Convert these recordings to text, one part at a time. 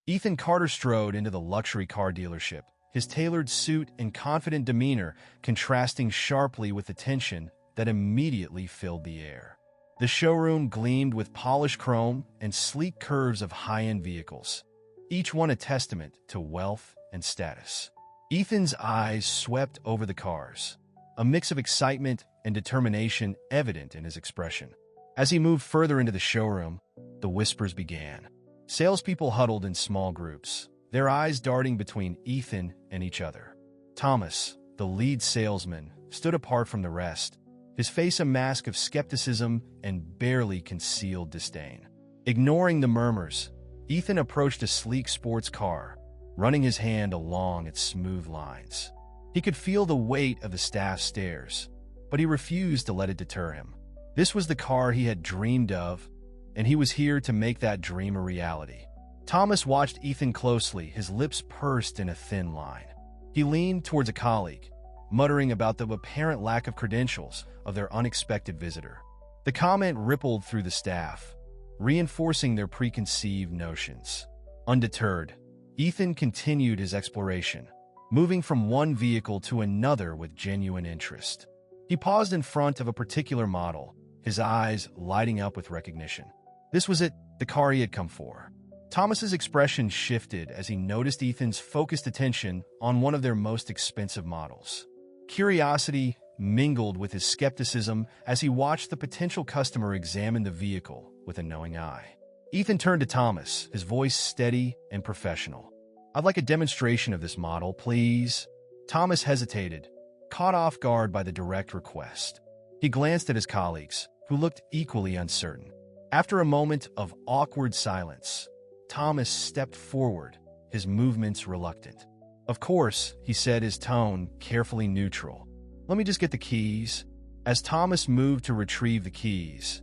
Ethan Carter strode into the luxury car dealership, his tailored suit and confident demeanor contrasting sharply with the tension that immediately filled the air. The showroom gleamed with polished chrome and sleek curves of high-end vehicles, each one a testament to wealth and status. Ethan's eyes swept over the cars, a mix of excitement and determination evident in his expression. As he moved further into the showroom, the whispers began. Salespeople huddled in small groups, their eyes darting between Ethan and each other. Thomas, the lead salesman, stood apart from the rest, his face a mask of skepticism and barely concealed disdain. Ignoring the murmurs, Ethan approached a sleek sports car, running his hand along its smooth lines. He could feel the weight of the staff's stares, but he refused to let it deter him. This was the car he had dreamed of, and he was here to make that dream a reality. Thomas watched Ethan closely, his lips pursed in a thin line. He leaned towards a colleague, muttering about the apparent lack of credentials of their unexpected visitor. The comment rippled through the staff, reinforcing their preconceived notions. Undeterred, Ethan continued his exploration, moving from one vehicle to another with genuine interest. He paused in front of a particular model, his eyes lighting up with recognition. This was it, the car he had come for. Thomas's expression shifted as he noticed Ethan's focused attention on one of their most expensive models. Curiosity mingled with his skepticism as he watched the potential customer examine the vehicle with a knowing eye. Ethan turned to Thomas, his voice steady and professional. "I'd like a demonstration of this model, please." Thomas hesitated, caught off guard by the direct request. He glanced at his colleagues, who looked equally uncertain. After a moment of awkward silence, Thomas stepped forward, his movements reluctant. "Of course," he said, his tone carefully neutral. "Let me just get the keys." As Thomas moved to retrieve the keys,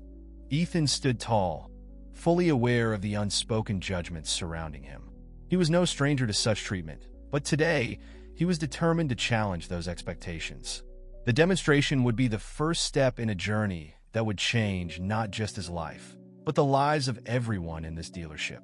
Ethan stood tall, fully aware of the unspoken judgments surrounding him. He was no stranger to such treatment, but today he was determined to challenge those expectations. The demonstration would be the first step in a journey that would change not just his life, but the lives of everyone in this dealership.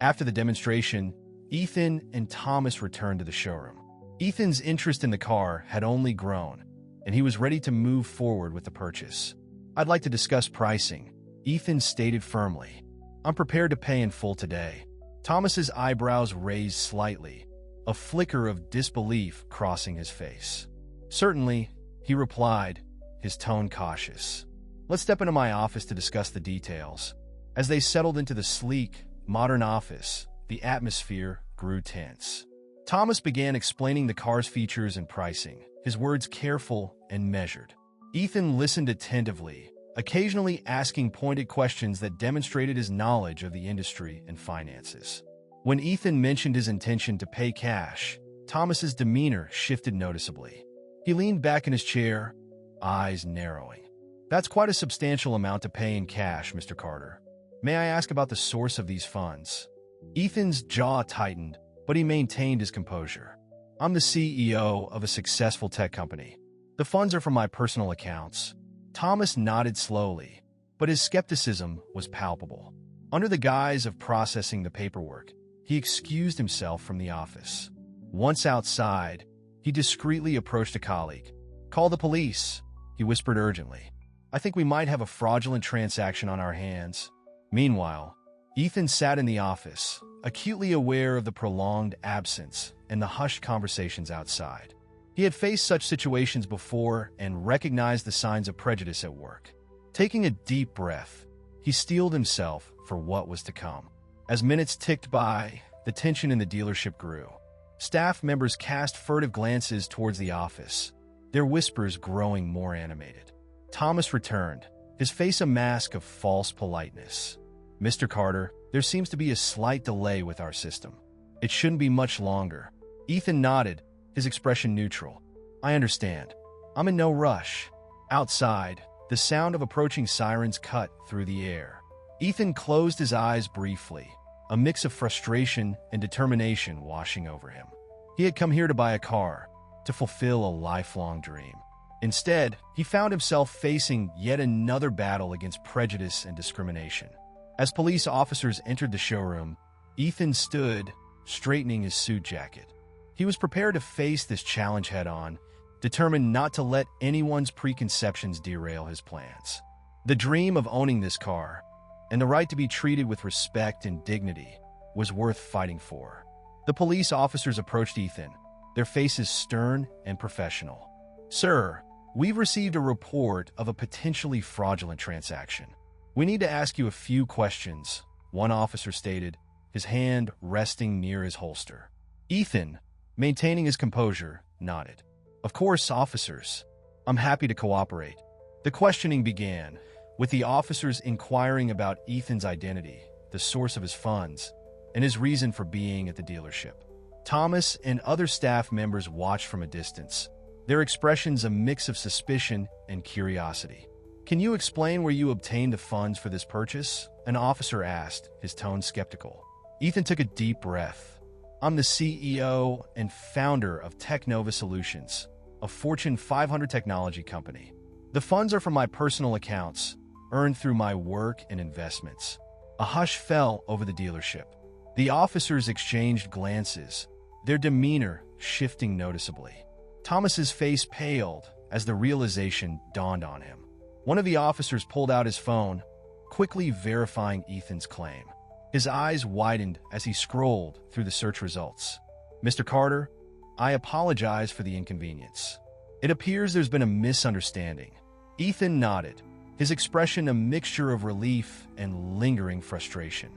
After the demonstration, Ethan and Thomas returned to the showroom. Ethan's interest in the car had only grown, and he was ready to move forward with the purchase. "I'd like to discuss pricing," Ethan stated firmly. "I'm prepared to pay in full today." Thomas's eyebrows raised slightly, a flicker of disbelief crossing his face. "Certainly," he replied, his tone cautious. "Let's step into my office to discuss the details." As they settled into the sleek, modern office, the atmosphere grew tense. Thomas began explaining the car's features and pricing, his words careful and measured. Ethan listened attentively, occasionally asking pointed questions that demonstrated his knowledge of the industry and finances. When Ethan mentioned his intention to pay cash, Thomas's demeanor shifted noticeably. He leaned back in his chair, eyes narrowing. "That's quite a substantial amount to pay in cash, Mr. Carter. May I ask about the source of these funds?" Ethan's jaw tightened, but he maintained his composure. "I'm the CEO of a successful tech company. The funds are from my personal accounts." Thomas nodded slowly, but his skepticism was palpable. Under the guise of processing the paperwork, he excused himself from the office. Once outside, he discreetly approached a colleague. "Call the police," he whispered urgently. "I think we might have a fraudulent transaction on our hands." Meanwhile, Ethan sat in the office, acutely aware of the prolonged absence and the hushed conversations outside. He had faced such situations before and recognized the signs of prejudice at work. Taking a deep breath, he steeled himself for what was to come. As minutes ticked by, the tension in the dealership grew. Staff members cast furtive glances towards the office, their whispers growing more animated. Thomas returned, his face a mask of false politeness. "Mr. Carter, there seems to be a slight delay with our system. It shouldn't be much longer." Ethan nodded, his expression neutral. "I understand. I'm in no rush." Outside, the sound of approaching sirens cut through the air. Ethan closed his eyes briefly, a mix of frustration and determination washing over him. He had come here to buy a car, to fulfill a lifelong dream. Instead, he found himself facing yet another battle against prejudice and discrimination. As police officers entered the showroom, Ethan stood, straightening his suit jacket. He was prepared to face this challenge head-on, determined not to let anyone's preconceptions derail his plans. The dream of owning this car, and the right to be treated with respect and dignity, was worth fighting for. The police officers approached Ethan, their faces stern and professional. "Sir, we've received a report of a potentially fraudulent transaction. We need to ask you a few questions," one officer stated, his hand resting near his holster. Ethan, maintaining his composure, nodded. "Of course, officers. I'm happy to cooperate." The questioning began, with the officers inquiring about Ethan's identity, the source of his funds, and his reason for being at the dealership. Thomas and other staff members watched from a distance, their expressions a mix of suspicion and curiosity. "Can you explain where you obtained the funds for this purchase?" an officer asked, his tone skeptical. Ethan took a deep breath. "I'm the CEO and founder of Technova Solutions, a Fortune 500 technology company. The funds are from my personal accounts, earned through my work and investments." A hush fell over the dealership. The officers exchanged glances, their demeanor shifting noticeably. Thomas's face paled as the realization dawned on him. One of the officers pulled out his phone, quickly verifying Ethan's claim. His eyes widened as he scrolled through the search results. "Mr. Carter, I apologize for the inconvenience. It appears there's been a misunderstanding." Ethan nodded, his expression a mixture of relief and lingering frustration.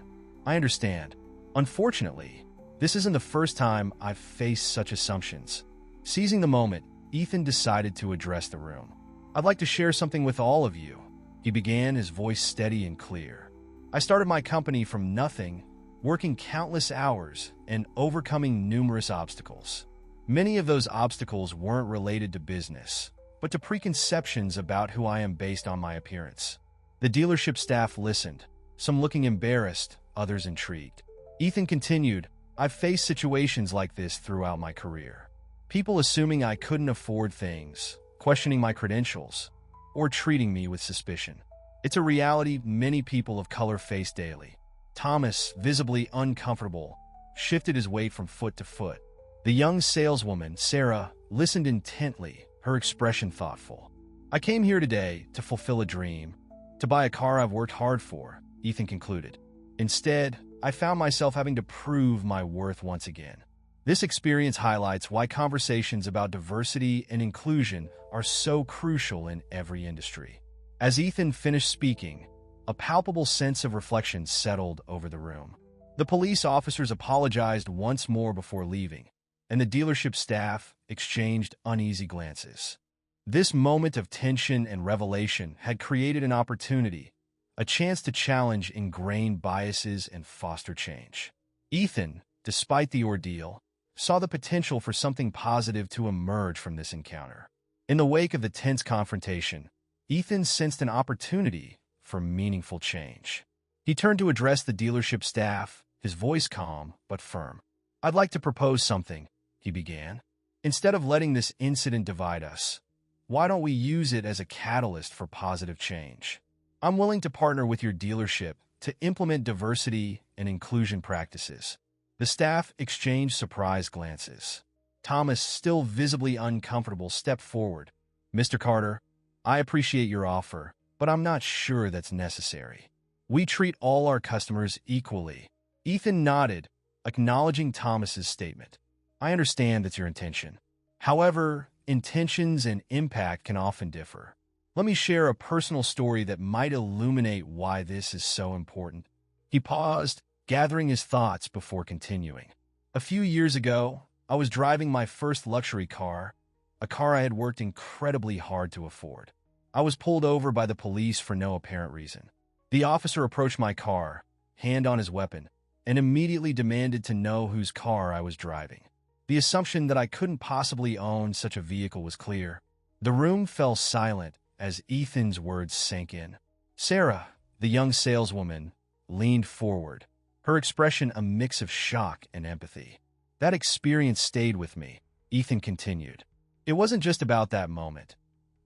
"I understand. Unfortunately, this isn't the first time I've faced such assumptions." Seizing the moment, Ethan decided to address the room. "I'd like to share something with all of you," he began, his voice steady and clear. "I started my company from nothing, working countless hours and overcoming numerous obstacles. Many of those obstacles weren't related to business, but to preconceptions about who I am based on my appearance." The dealership staff listened, some looking embarrassed, others intrigued. Ethan continued, "I've faced situations like this throughout my career. People assuming I couldn't afford things, questioning my credentials, or treating me with suspicion. It's a reality many people of color face daily." Thomas, visibly uncomfortable, shifted his weight from foot to foot. The young saleswoman, Sarah, listened intently, her expression thoughtful. "I came here today to fulfill a dream, to buy a car I've worked hard for," Ethan concluded. "Instead, I found myself having to prove my worth once again." This experience highlights why conversations about diversity and inclusion are so crucial in every industry. As Ethan finished speaking, a palpable sense of reflection settled over the room. The police officers apologized once more before leaving, and the dealership staff exchanged uneasy glances. This moment of tension and revelation had created an opportunity, a chance to challenge ingrained biases and foster change. Ethan, despite the ordeal, saw the potential for something positive to emerge from this encounter. In the wake of the tense confrontation, Ethan sensed an opportunity for meaningful change. He turned to address the dealership staff, his voice calm but firm. "I'd like to propose something," he began. "Instead of letting this incident divide us, why don't we use it as a catalyst for positive change? I'm willing to partner with your dealership to implement diversity and inclusion practices." The staff exchanged surprised glances. Thomas, still visibly uncomfortable, stepped forward. "Mr. Carter, I appreciate your offer, but I'm not sure that's necessary. We treat all our customers equally." Ethan nodded, acknowledging Thomas's statement. "I understand that's your intention. However, intentions and impact can often differ. Let me share a personal story that might illuminate why this is so important." He paused, gathering his thoughts before continuing. "A few years ago, I was driving my first luxury car, a car I had worked incredibly hard to afford. I was pulled over by the police for no apparent reason. The officer approached my car, hand on his weapon, and immediately demanded to know whose car I was driving. The assumption that I couldn't possibly own such a vehicle was clear. The room fell silent as Ethan's words sank in. Sarah, the young saleswoman, leaned forward, her expression a mix of shock and empathy. "That experience stayed with me," Ethan continued. "It wasn't just about that moment.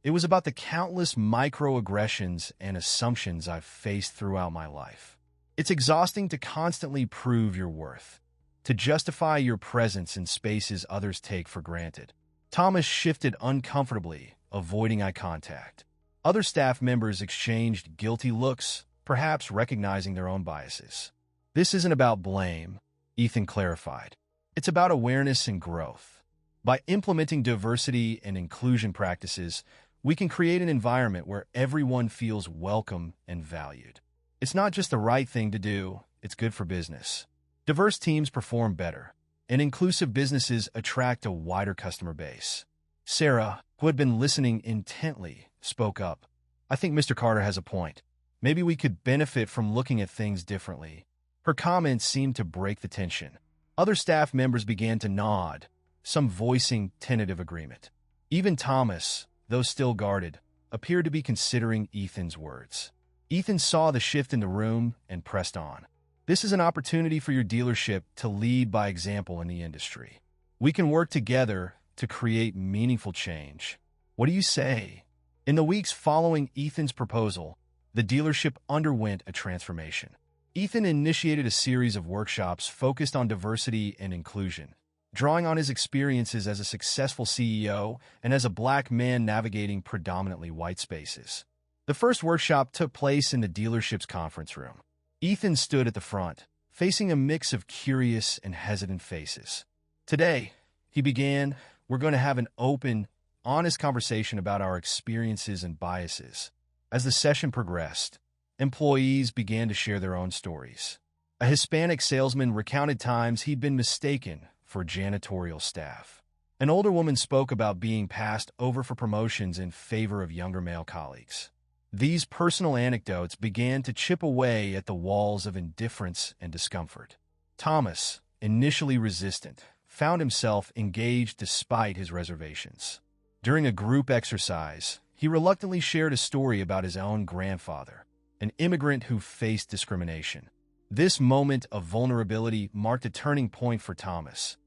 It was about the countless microaggressions and assumptions I've faced throughout my life. It's exhausting to constantly prove your worth, to justify your presence in spaces others take for granted. Thomas shifted uncomfortably, avoiding eye contact. Other staff members exchanged guilty looks, perhaps recognizing their own biases. This isn't about blame, Ethan clarified. It's about awareness and growth. By implementing diversity and inclusion practices, we can create an environment where everyone feels welcome and valued. It's not just the right thing to do, it's good for business. Diverse teams perform better, and inclusive businesses attract a wider customer base. Sarah, who had been listening intently, spoke up. I think Mr. Carter has a point. Maybe we could benefit from looking at things differently. Her comments seemed to break the tension. Other staff members began to nod, some voicing tentative agreement. Even Thomas, though still guarded, appeared to be considering Ethan's words. Ethan saw the shift in the room and pressed on. This is an opportunity for your dealership to lead by example in the industry. We can work together to create meaningful change. What do you say? In the weeks following Ethan's proposal, the dealership underwent a transformation. Ethan initiated a series of workshops focused on diversity and inclusion, drawing on his experiences as a successful CEO and as a Black man navigating predominantly white spaces. The first workshop took place in the dealership's conference room. Ethan stood at the front, facing a mix of curious and hesitant faces. Today, he began, we're going to have an open, honest conversation about our experiences and biases. As the session progressed, employees began to share their own stories. A Hispanic salesman recounted times he'd been mistaken for janitorial staff. An older woman spoke about being passed over for promotions in favor of younger male colleagues. These personal anecdotes began to chip away at the walls of indifference and discomfort. Thomas, initially resistant, found himself engaged despite his reservations. During a group exercise, he reluctantly shared a story about his own grandfather, an immigrant who faced discrimination. This moment of vulnerability marked a turning point for Thomas,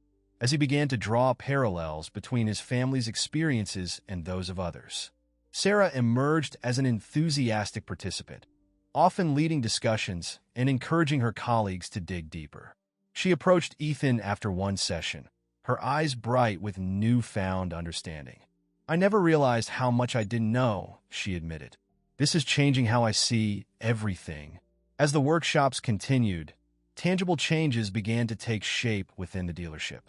as he began to draw parallels between his family's experiences and those of others. Sarah emerged as an enthusiastic participant, often leading discussions and encouraging her colleagues to dig deeper. She approached Ethan after one session, her eyes bright with newfound understanding. I never realized how much I didn't know, she admitted. This is changing how I see everything. As the workshops continued, tangible changes began to take shape within the dealership.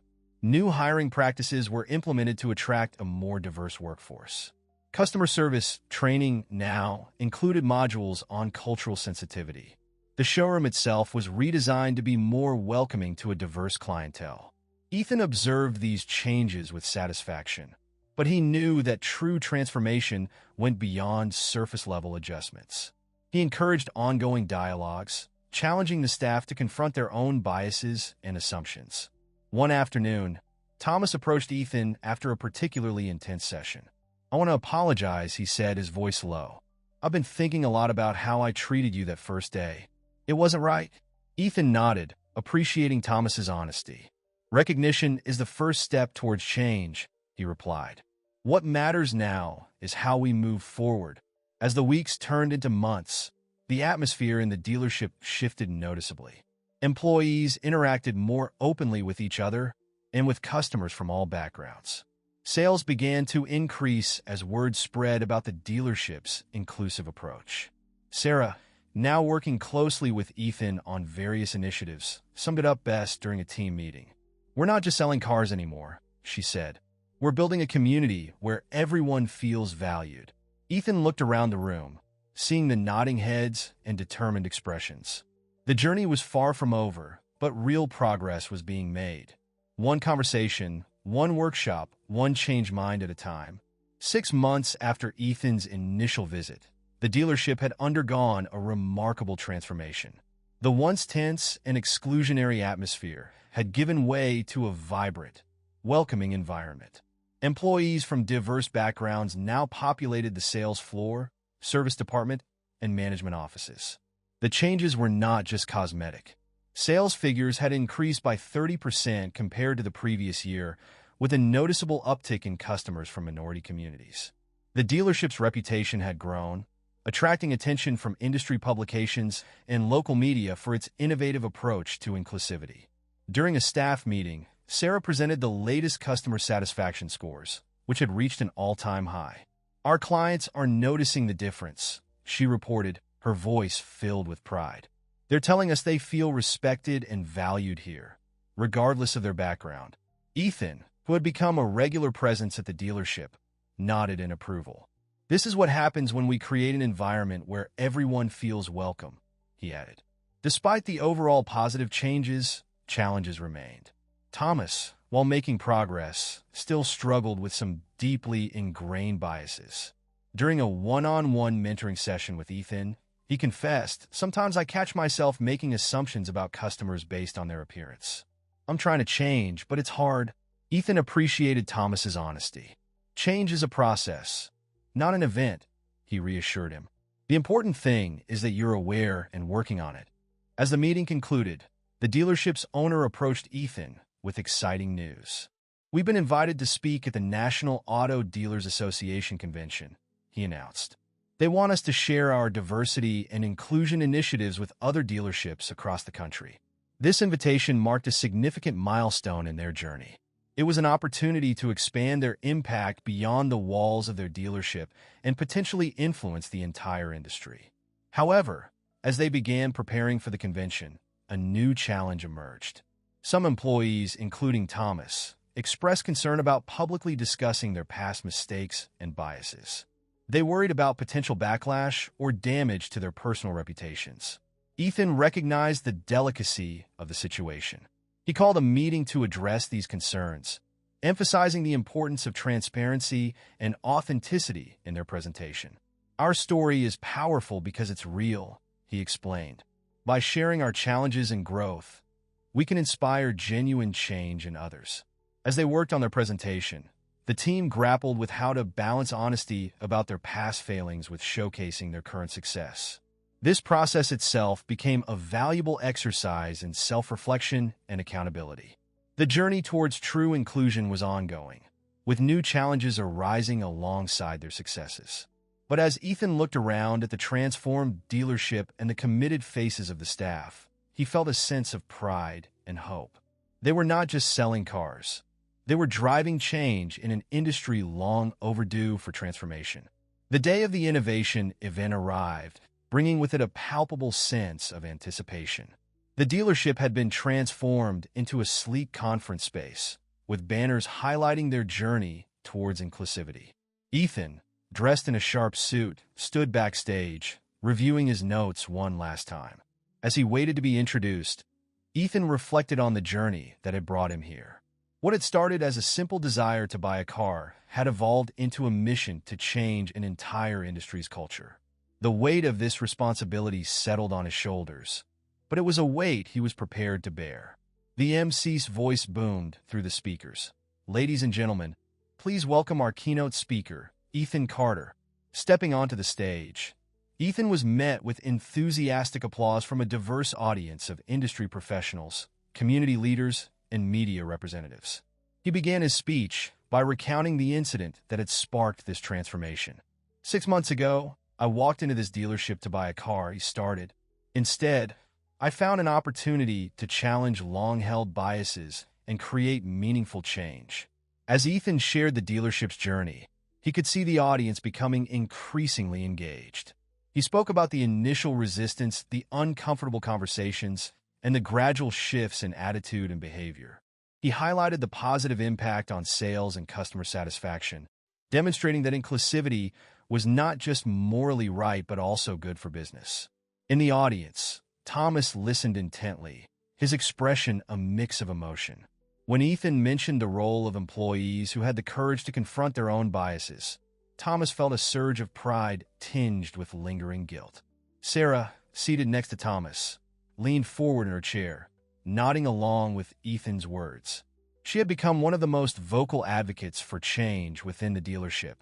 New hiring practices were implemented to attract a more diverse workforce. Customer service training now included modules on cultural sensitivity. The showroom itself was redesigned to be more welcoming to a diverse clientele. Ethan observed these changes with satisfaction, but he knew that true transformation went beyond surface-level adjustments. He encouraged ongoing dialogues, challenging the staff to confront their own biases and assumptions. One afternoon, Thomas approached Ethan after a particularly intense session. I want to apologize, he said, his voice low. I've been thinking a lot about how I treated you that first day. It wasn't right. Ethan nodded, appreciating Thomas's honesty. Recognition is the first step towards change, he replied. What matters now is how we move forward. As the weeks turned into months, the atmosphere in the dealership shifted noticeably. Employees interacted more openly with each other and with customers from all backgrounds. Sales began to increase as word spread about the dealership's inclusive approach. Sarah, now working closely with Ethan on various initiatives, summed it up best during a team meeting. We're not just selling cars anymore, she said. We're building a community where everyone feels valued. Ethan looked around the room, seeing the nodding heads and determined expressions. The journey was far from over, but real progress was being made. One conversation, one workshop, one change mind at a time. 6 months after Ethan's initial visit, the dealership had undergone a remarkable transformation. The once tense and exclusionary atmosphere had given way to a vibrant, welcoming environment. Employees from diverse backgrounds now populated the sales floor, service department, and management offices. The changes were not just cosmetic. Sales figures had increased by 30% compared to the previous year, with a noticeable uptick in customers from minority communities. The dealership's reputation had grown, attracting attention from industry publications and local media for its innovative approach to inclusivity. During a staff meeting, Sarah presented the latest customer satisfaction scores, which had reached an all-time high. "Our clients are noticing the difference," she reported, her voice filled with pride. "They're telling us they feel respected and valued here, regardless of their background." Ethan, who had become a regular presence at the dealership, nodded in approval. "This is what happens when we create an environment where everyone feels welcome," he added. Despite the overall positive changes, challenges remained. Thomas, while making progress, still struggled with some deeply ingrained biases. During a one-on-one mentoring session with Ethan, he confessed, "Sometimes I catch myself making assumptions about customers based on their appearance. I'm trying to change, but it's hard." Ethan appreciated Thomas's honesty. "Change is a process, not an event," he reassured him. "The important thing is that you're aware and working on it." As the meeting concluded, the dealership's owner approached Ethan with exciting news. "We've been invited to speak at the National Auto Dealers Association convention," he announced. "They want us to share our diversity and inclusion initiatives with other dealerships across the country." This invitation marked a significant milestone in their journey. It was an opportunity to expand their impact beyond the walls of their dealership and potentially influence the entire industry. However, as they began preparing for the convention, a new challenge emerged. Some employees, including Thomas, expressed concern about publicly discussing their past mistakes and biases. They worried about potential backlash or damage to their personal reputations. Ethan recognized the delicacy of the situation. He called a meeting to address these concerns, emphasizing the importance of transparency and authenticity in their presentation. "Our story is powerful because it's real," he explained. "By sharing our challenges and growth, we can inspire genuine change in others." As they worked on their presentation, the team grappled with how to balance honesty about their past failings with showcasing their current success. This process itself became a valuable exercise in self-reflection and accountability. The journey towards true inclusion was ongoing, with new challenges arising alongside their successes. But as Ethan looked around at the transformed dealership and the committed faces of the staff, he felt a sense of pride and hope. They were not just selling cars. They were driving change in an industry long overdue for transformation. The day of the innovation event arrived, bringing with it a palpable sense of anticipation. The dealership had been transformed into a sleek conference space, with banners highlighting their journey towards inclusivity. Ethan, dressed in a sharp suit, stood backstage, reviewing his notes one last time. As he waited to be introduced, Ethan reflected on the journey that had brought him here. What had started as a simple desire to buy a car had evolved into a mission to change an entire industry's culture. The weight of this responsibility settled on his shoulders, but it was a weight he was prepared to bear. The MC's voice boomed through the speakers. "Ladies and gentlemen, please welcome our keynote speaker, Ethan Carter." Stepping onto the stage, Ethan was met with enthusiastic applause from a diverse audience of industry professionals, community leaders, and media representatives. He began his speech by recounting the incident that had sparked this transformation. "6 months ago, I walked into this dealership to buy a car," he started. "Instead, I found an opportunity to challenge long-held biases and create meaningful change." As Ethan shared the dealership's journey, he could see the audience becoming increasingly engaged. He spoke about the initial resistance, the uncomfortable conversations, and the gradual shifts in attitude and behavior. He highlighted the positive impact on sales and customer satisfaction, demonstrating that inclusivity was not just morally right but also good for business. In the audience, Thomas listened intently, his expression a mix of emotion. When Ethan mentioned the role of employees who had the courage to confront their own biases, Thomas felt a surge of pride tinged with lingering guilt. Sarah, seated next to Thomas, leaned forward in her chair, nodding along with Ethan's words. She had become one of the most vocal advocates for change within the dealership,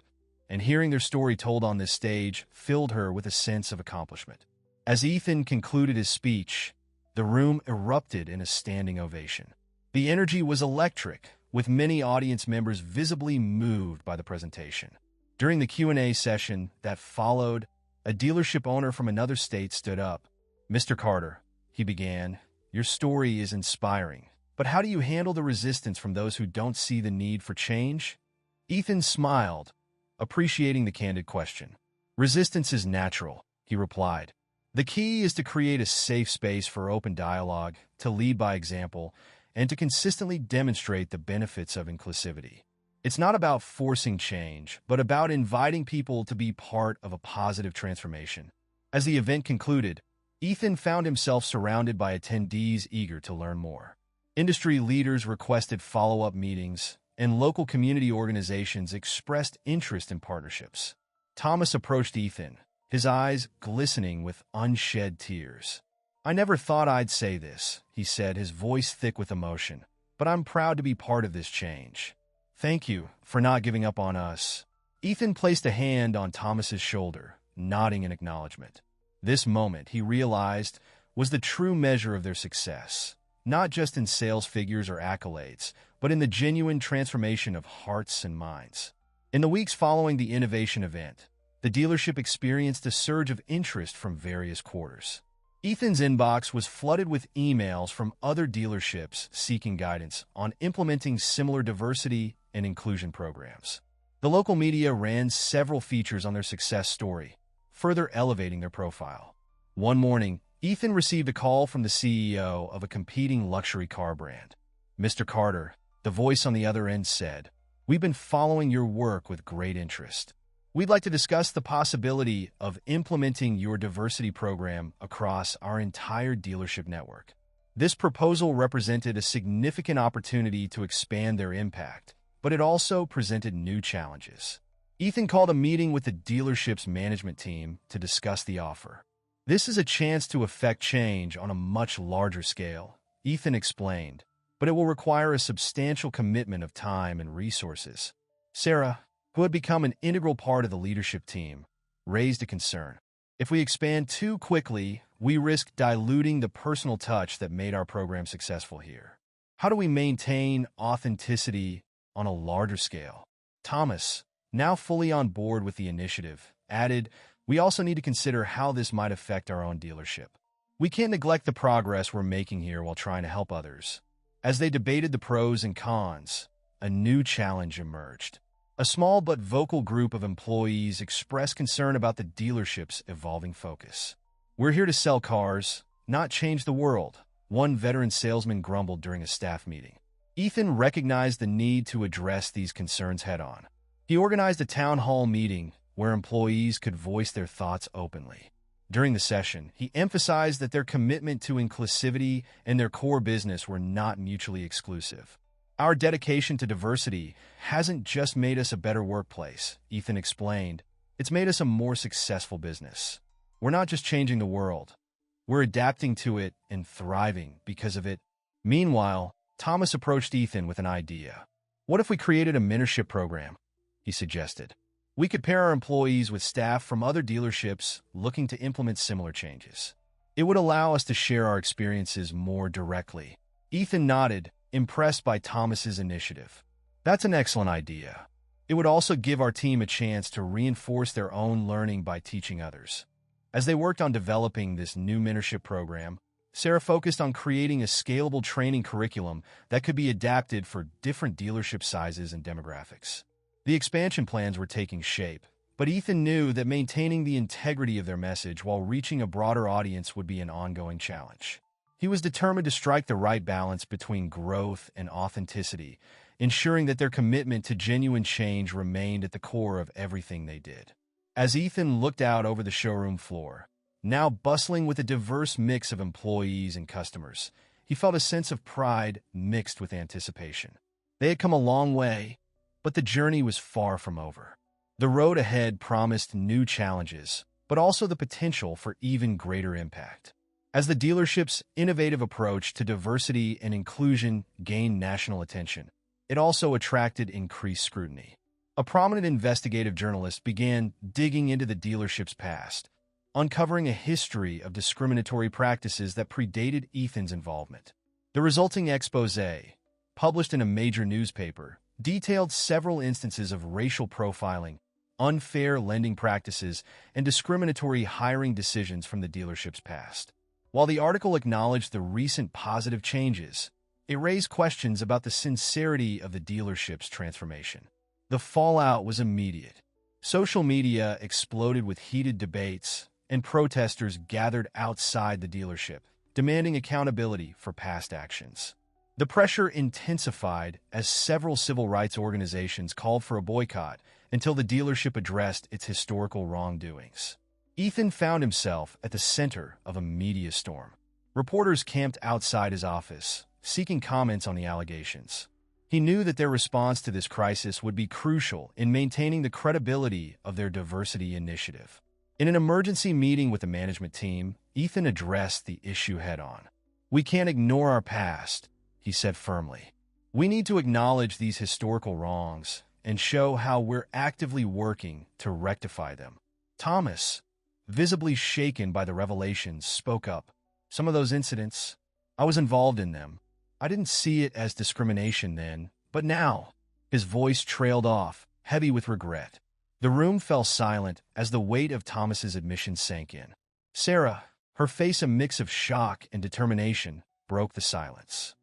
and hearing their story told on this stage filled her with a sense of accomplishment. As Ethan concluded his speech, the room erupted in a standing ovation. The energy was electric, with many audience members visibly moved by the presentation. During the Q&A session that followed, A dealership owner from another state stood up. "Mr. Carter," he began, "your story is inspiring. But how do you handle the resistance from those who don't see the need for change?" Ethan smiled, appreciating the candid question. "Resistance is natural," he replied. "The key is to create a safe space for open dialogue, to lead by example, and to consistently demonstrate the benefits of inclusivity. It's not about forcing change, but about inviting people to be part of a positive transformation." As the event concluded, Ethan found himself surrounded by attendees eager to learn more. Industry leaders requested follow-up meetings, and local community organizations expressed interest in partnerships. Thomas approached Ethan, his eyes glistening with unshed tears. "I never thought I'd say this," he said, his voice thick with emotion, "but I'm proud to be part of this change. Thank you for not giving up on us." Ethan placed a hand on Thomas's shoulder, nodding in acknowledgement. This moment, he realized, was the true measure of their success, not just in sales figures or accolades, but in the genuine transformation of hearts and minds. In the weeks following the innovation event, the dealership experienced a surge of interest from various quarters. Ethan's inbox was flooded with emails from other dealerships seeking guidance on implementing similar diversity and inclusion programs. The local media ran several features on their success story, further elevating their profile. One morning, Ethan received a call from the CEO of a competing luxury car brand. "Mr. Carter," the voice on the other end said, "we've been following your work with great interest. We'd like to discuss the possibility of implementing your diversity program across our entire dealership network." This proposal represented a significant opportunity to expand their impact, but it also presented new challenges. Ethan called a meeting with the dealership's management team to discuss the offer. "This is a chance to effect change on a much larger scale," Ethan explained, "but it will require a substantial commitment of time and resources." Sarah, who had become an integral part of the leadership team, raised a concern. "If we expand too quickly, we risk diluting the personal touch that made our program successful here. How do we maintain authenticity on a larger scale?" Thomas, now fully on board with the initiative, added, "We also need to consider how this might affect our own dealership. We can't neglect the progress we're making here while trying to help others." As they debated the pros and cons, a new challenge emerged. A small but vocal group of employees expressed concern about the dealership's evolving focus. "We're here to sell cars, not change the world," one veteran salesman grumbled during a staff meeting. Ethan recognized the need to address these concerns head-on. He organized a town hall meeting where employees could voice their thoughts openly. During the session, he emphasized that their commitment to inclusivity and their core business were not mutually exclusive. "Our dedication to diversity hasn't just made us a better workplace," Ethan explained. "It's made us a more successful business. We're not just changing the world. We're adapting to it and thriving because of it." Meanwhile, Thomas approached Ethan with an idea. "What if we created a mentorship program?" he suggested. "We could pair our employees with staff from other dealerships looking to implement similar changes. It would allow us to share our experiences more directly." Ethan nodded, impressed by Thomas's initiative. "That's an excellent idea. It would also give our team a chance to reinforce their own learning by teaching others." As they worked on developing this new mentorship program, Sarah focused on creating a scalable training curriculum that could be adapted for different dealership sizes and demographics. The expansion plans were taking shape, but Ethan knew that maintaining the integrity of their message while reaching a broader audience would be an ongoing challenge. He was determined to strike the right balance between growth and authenticity, ensuring that their commitment to genuine change remained at the core of everything they did. As Ethan looked out over the showroom floor, now bustling with a diverse mix of employees and customers, he felt a sense of pride mixed with anticipation. They had come a long way, but the journey was far from over. The road ahead promised new challenges, but also the potential for even greater impact. As the dealership's innovative approach to diversity and inclusion gained national attention, it also attracted increased scrutiny. A prominent investigative journalist began digging into the dealership's past, uncovering a history of discriminatory practices that predated Ethan's involvement. The resulting exposé, published in a major newspaper, detailed several instances of racial profiling, unfair lending practices, and discriminatory hiring decisions from the dealership's past. While the article acknowledged the recent positive changes, it raised questions about the sincerity of the dealership's transformation. The fallout was immediate. Social media exploded with heated debates, and protesters gathered outside the dealership, demanding accountability for past actions. The pressure intensified as several civil rights organizations called for a boycott until the dealership addressed its historical wrongdoings. Ethan found himself at the center of a media storm. Reporters camped outside his office, seeking comments on the allegations. He knew that their response to this crisis would be crucial in maintaining the credibility of their diversity initiative. In an emergency meeting with the management team, Ethan addressed the issue head-on. "We can't ignore our past," he said firmly. "We need to acknowledge these historical wrongs and show how we're actively working to rectify them." Thomas, visibly shaken by the revelations, spoke up. "Some of those incidents, I was involved in them. I didn't see it as discrimination then, but now." His voice trailed off, heavy with regret. The room fell silent as the weight of Thomas's admission sank in. Sarah, her face a mix of shock and determination, broke the silence.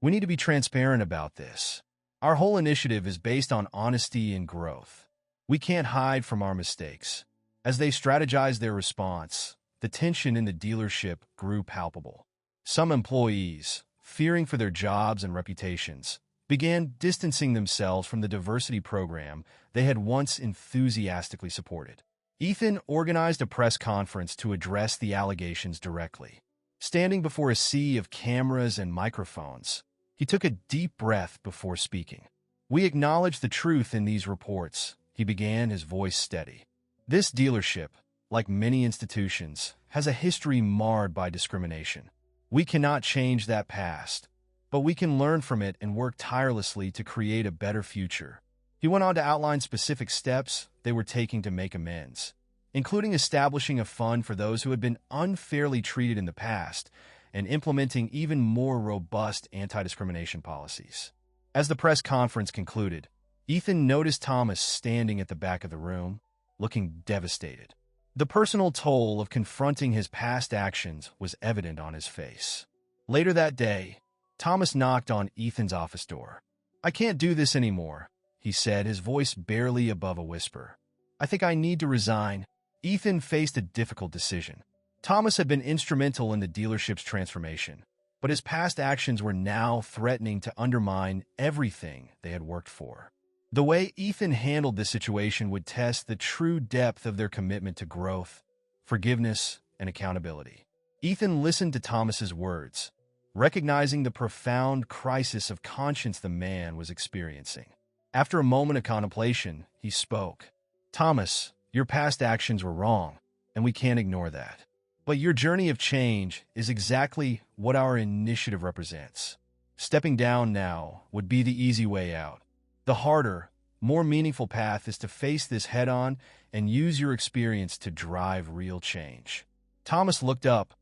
"We need to be transparent about this. Our whole initiative is based on honesty and growth. We can't hide from our mistakes." As they strategized their response, the tension in the dealership grew palpable. Some employees, fearing for their jobs and reputations, began distancing themselves from the diversity program they had once enthusiastically supported. Ethan organized a press conference to address the allegations directly. Standing before a sea of cameras and microphones, he took a deep breath before speaking. "We acknowledge the truth in these reports," he began, his voice steady. "This dealership, like many institutions, has a history marred by discrimination. We cannot change that past, but we can learn from it and work tirelessly to create a better future." He went on to outline specific steps they were taking to make amends, including establishing a fund for those who had been unfairly treated in the past and implementing even more robust anti-discrimination policies. As the press conference concluded, Ethan noticed Thomas standing at the back of the room, looking devastated. The personal toll of confronting his past actions was evident on his face. Later that day, Thomas knocked on Ethan's office door. "I can't do this anymore," he said, his voice barely above a whisper. "I think I need to resign." Ethan faced a difficult decision. Thomas had been instrumental in the dealership's transformation, but his past actions were now threatening to undermine everything they had worked for. The way Ethan handled this situation would test the true depth of their commitment to growth, forgiveness, and accountability. Ethan listened to Thomas's words, recognizing the profound crisis of conscience the man was experiencing. After a moment of contemplation, he spoke. "Thomas, your past actions were wrong, and we can't ignore that. But your journey of change is exactly what our initiative represents. Stepping down now would be the easy way out. The harder, more meaningful path is to face this head-on and use your experience to drive real change." Thomas looked up,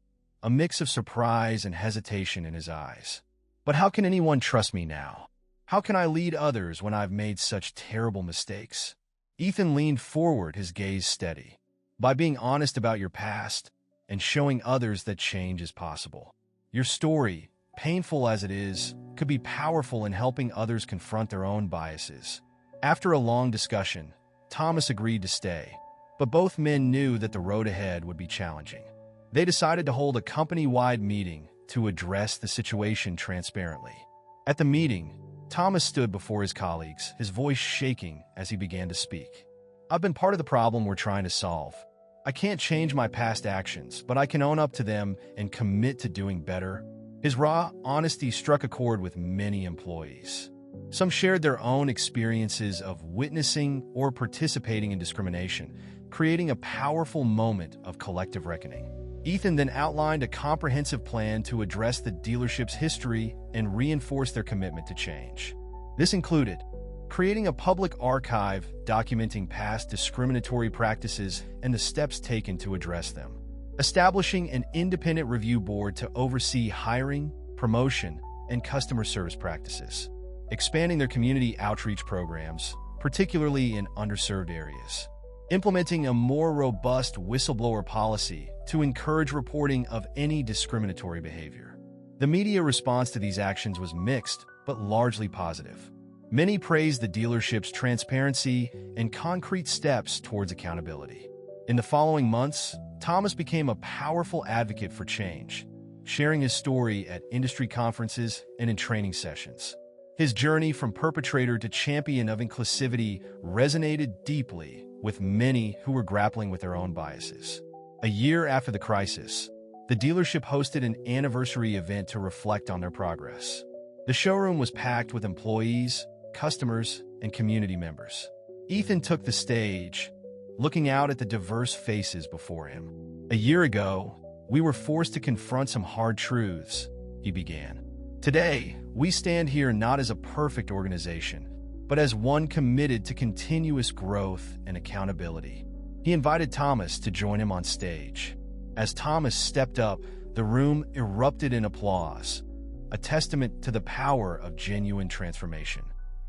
a mix of surprise and hesitation in his eyes. "But how can anyone trust me now? How can I lead others when I've made such terrible mistakes?" Ethan leaned forward, his gaze steady. "By being honest about your past and showing others that change is possible. Your story, painful as it is, could be powerful in helping others confront their own biases." After a long discussion, Thomas agreed to stay, but both men knew that the road ahead would be challenging. They decided to hold a company-wide meeting to address the situation transparently. At the meeting, Thomas stood before his colleagues, his voice shaking as he began to speak. "I've been part of the problem we're trying to solve. I can't change my past actions, but I can own up to them and commit to doing better." His raw honesty struck a chord with many employees. Some shared their own experiences of witnessing or participating in discrimination, creating a powerful moment of collective reckoning. Ethan then outlined a comprehensive plan to address the dealership's history and reinforce their commitment to change. This included creating a public archive documenting past discriminatory practices and the steps taken to address them, establishing an independent review board to oversee hiring, promotion, and customer service practices, expanding their community outreach programs, particularly in underserved areas. Implementing a more robust whistleblower policy to encourage reporting of any discriminatory behavior. The media response to these actions was mixed, but largely positive. Many praised the dealership's transparency and concrete steps towards accountability. In the following months, Thomas became a powerful advocate for change, sharing his story at industry conferences and in training sessions. His journey from perpetrator to champion of inclusivity resonated deeply with many who were grappling with their own biases. A year after the crisis, the dealership hosted an anniversary event to reflect on their progress. The showroom was packed with employees, customers, and community members. Ethan took the stage, looking out at the diverse faces before him. "A year ago, we were forced to confront some hard truths," he began. "Today, we stand here not as a perfect organization, but as one committed to continuous growth and accountability." He invited Thomas to join him on stage. As Thomas stepped up, the room erupted in applause, a testament to the power of genuine transformation.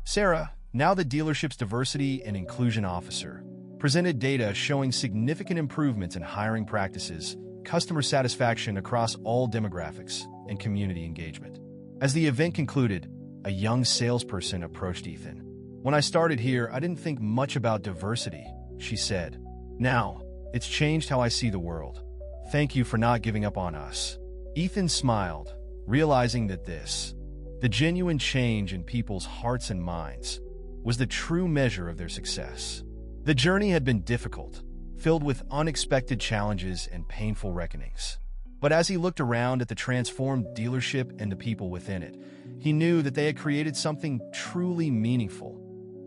Sarah, now the dealership's diversity and inclusion officer, presented data showing significant improvements in hiring practices, customer satisfaction across all demographics, and community engagement. As the event concluded, a young salesperson approached Ethan. "When I started here, I didn't think much about diversity," she said. "Now, it's changed how I see the world. Thank you for not giving up on us." Ethan smiled, realizing that the genuine change in people's hearts and minds, was the true measure of their success. The journey had been difficult, filled with unexpected challenges and painful reckonings. But as he looked around at the transformed dealership and the people within it, he knew that they had created something truly meaningful,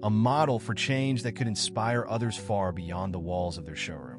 a model for change that could inspire others far beyond the walls of their showroom.